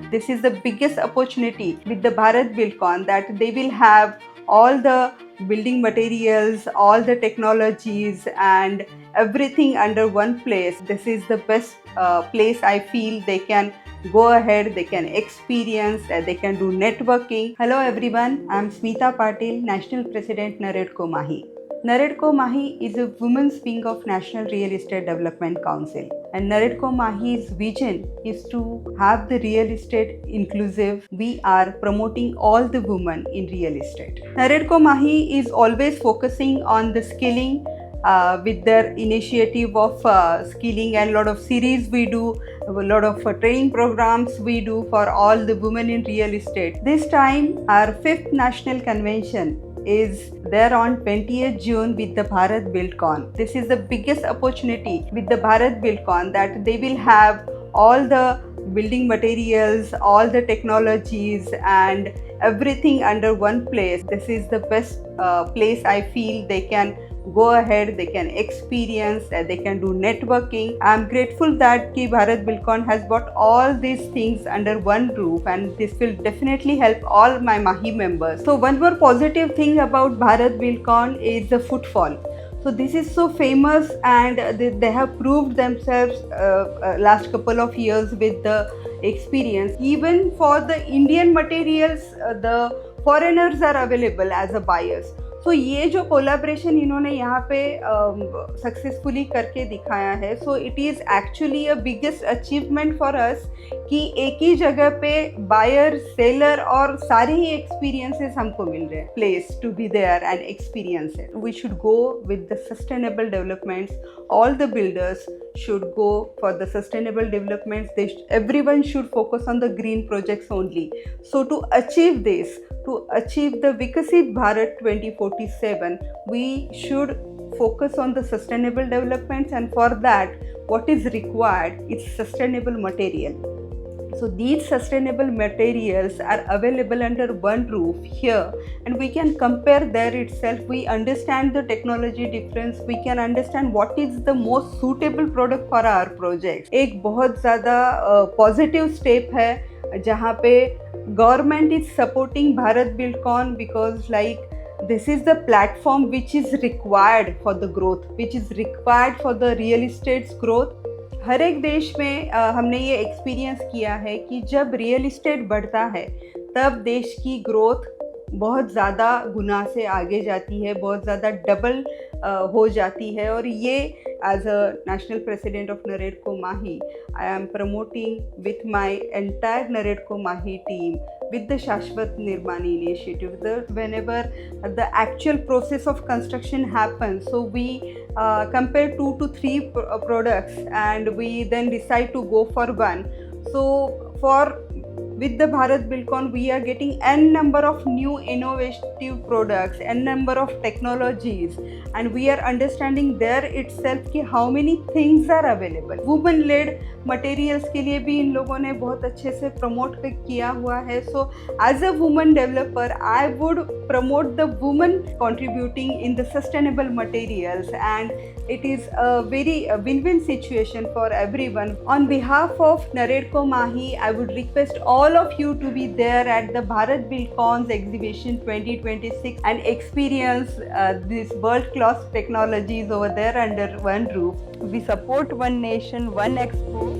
This is the biggest opportunity with the Bharat Buildcon that they will have all the building materials, all the technologies, and everything under one place. This is the best place I feel they can go ahead, they can experience, they can do networking. Hello everyone, I'm Smita Patil, National President Naredco Mahi. Naredco Mahi is a women's wing of National Real Estate Development Council, and Naredco Mahi's vision is to have the real estate inclusive. We are promoting all the women in real estate. Naredco Mahi is always focusing on the skilling with their initiative of skilling, and a lot of series we do, a lot of training programs we do for all the women in real estate. This time our 5th national convention is there on 20th June with the Bharat Buildcon. This is the biggest opportunity with the Bharat Buildcon that they will have all the building materials, all the technologies, and everything under one place. This is the best place I feel they can go ahead, they can experience, they can do networking. I'm grateful that Bharat Buildcon has brought all these things under one roof, and this will definitely help all my Mahi members. So one more positive thing about Bharat Buildcon is the footfall. So this is so famous, and they have proved themselves last couple of years with the experience. Even for the Indian materials, the foreigners are available as a buyers. तो ये जो collaboration इन्होंने यहाँ पे successfully करके दिखाया है, so it is actually a biggest achievement for us कि एक ही जगह पे बायर, सेलर और सारे ही एक्सपीरियंसेस हमको मिल रहे हैं. Place to be there and experience it. We should go with the sustainable developments. All the builders should go for the sustainable developments. Everyone should focus on the green projects only. So to achieve this, to achieve the Vikasit Bharat 2047, we should focus on the sustainable developments, and for that what is required is sustainable material. So these sustainable materials are available under one roof here, and we can compare there itself. We understand the technology difference, we can understand what is the most suitable product for our project. एक बहुत ज़्यादा positive step है जहाँ पे government is supporting Bharat Buildcon, because like this is the platform which is required for the growth, which is required for the real estate's growth. हर एक देश में हमने ये एक्सपीरियंस किया है कि जब रियल इस्टेट बढ़ता है तब देश की ग्रोथ बहुत ज़्यादा गुना से आगे जाती है, बहुत ज़्यादा डबल हो जाती है. और ये as a national president of NAREDCO MAHI, I am promoting with my entire NAREDCO MAHI team with the Shashwat Nirmani initiative. Whenever the actual process of construction happens, so we compare 2 to 3 products, and we then decide to go for one. So with the Bharat Buildcon, we are getting n number of new innovative products, n number of technologies, and we are understanding there itself कि how many things are available. Women led materials के लिए भी इन लोगों ने बहुत अच्छे से promote किया हुआ है. So as a woman developer, I would promote the women contributing in the sustainable materials, and it is a very win-win situation for everyone. On behalf of Naredco Mahi, I would request all of you to be there at the Bharat Buildcon's exhibition 2026 and experience these world-class technologies over there under one roof. We support one nation, one expo.